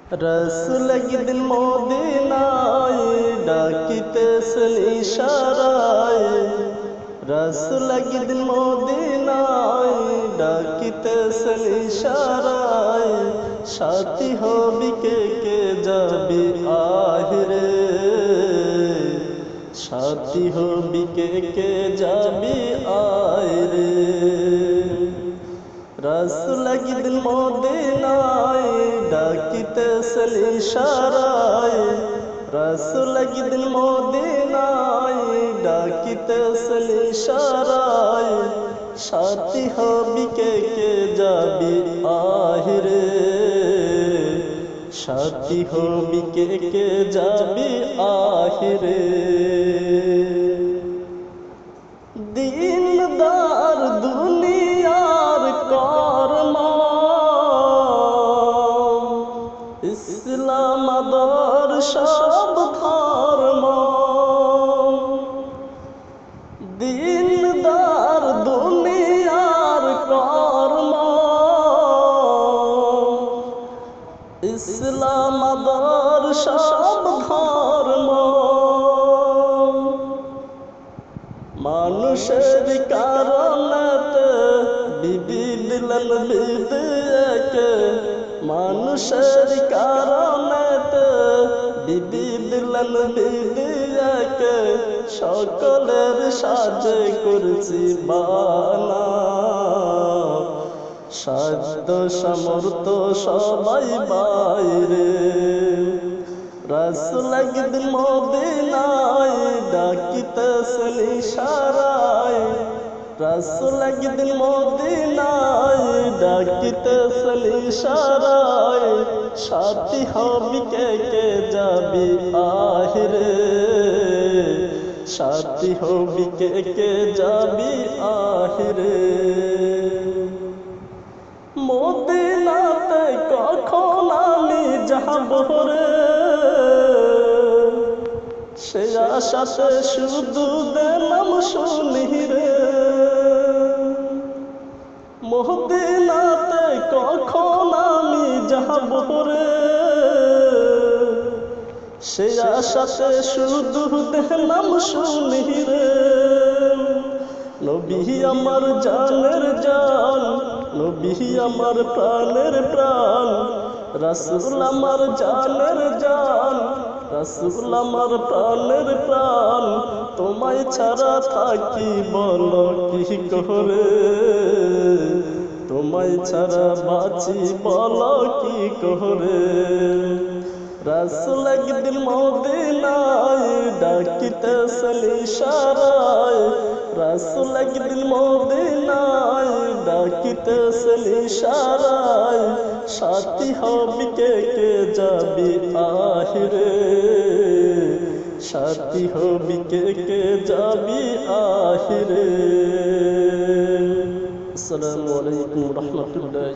रसूल একদিন মদিনায় ডাকিতেছেন ইশারায়, রसूल একদিন মদিনায় ডাকিতেছেন ইশারায়, সাথী হবি কে কে যাবি আহিরে, সাথী হবি কে কে যাবি আয়রে। रसूल একদিন মদিনায় ডাকিতেছেন ইশারায়, रसूल একদিন মদিনায় ডাকিতেছেন ইশারায়, সাথী হবি কে কে যাবি আহিরে, সাথী হবি কে কে যাবি আহিরে। দিনদার দুনিয়ার কর্ম, ইসলাম আদর্শ সব ধর্ম, দিনদার দুনিয়ার কর্ম, ইসলাম আদর্শ সব ধর্ম, মানুষের কারণেতে বিধি দিলেন বিধিকে, মানুষের কারণেতে বিধি দিলেন বিধিকে, সকলের সাজে করছি বানা, সাধ্য সামর্থ্য সবাই বাইরে। रसूल একদিন মদিনায় ডাকিতেছেন ইশারায়, रसूल একদিন মদিনায় ডাকিতেছেন ইশারায়, সাথী হবি কে কে যাবি আহিরে, সাথী হবি কে কে যাবি আহিরে। মদিনাতে কখন আমি যাব রে, সে আশাতে শুধু দিলাম শুনি রে, মদিনাতে কখন আমি যাব রে, সে আশাতে শুধু দিলাম শুনি রে। নবী আমার জানের জান, নবী আমার প্রাণের প্রাণ, রসুল আমার জানের জান, রসুল আমার প্রাণের প্রাণ, তোমায় ছাড়া থাকি বলো কি করে, তোমায় ছাড়া বাঁচি বলো কি করে। रसूल একদিন মদিনায় ডাকিতেছেন ইশারায়, रसूल একদিন মদিনায় ডাকিতেছেন ইশারায়, সাথী হবি কে কে যাবি আহিরে, সাথী হবি কে কে যাবি আহিরে। আসসালামু আলাইকুম ওয়া রাহমাতুল্লাহ।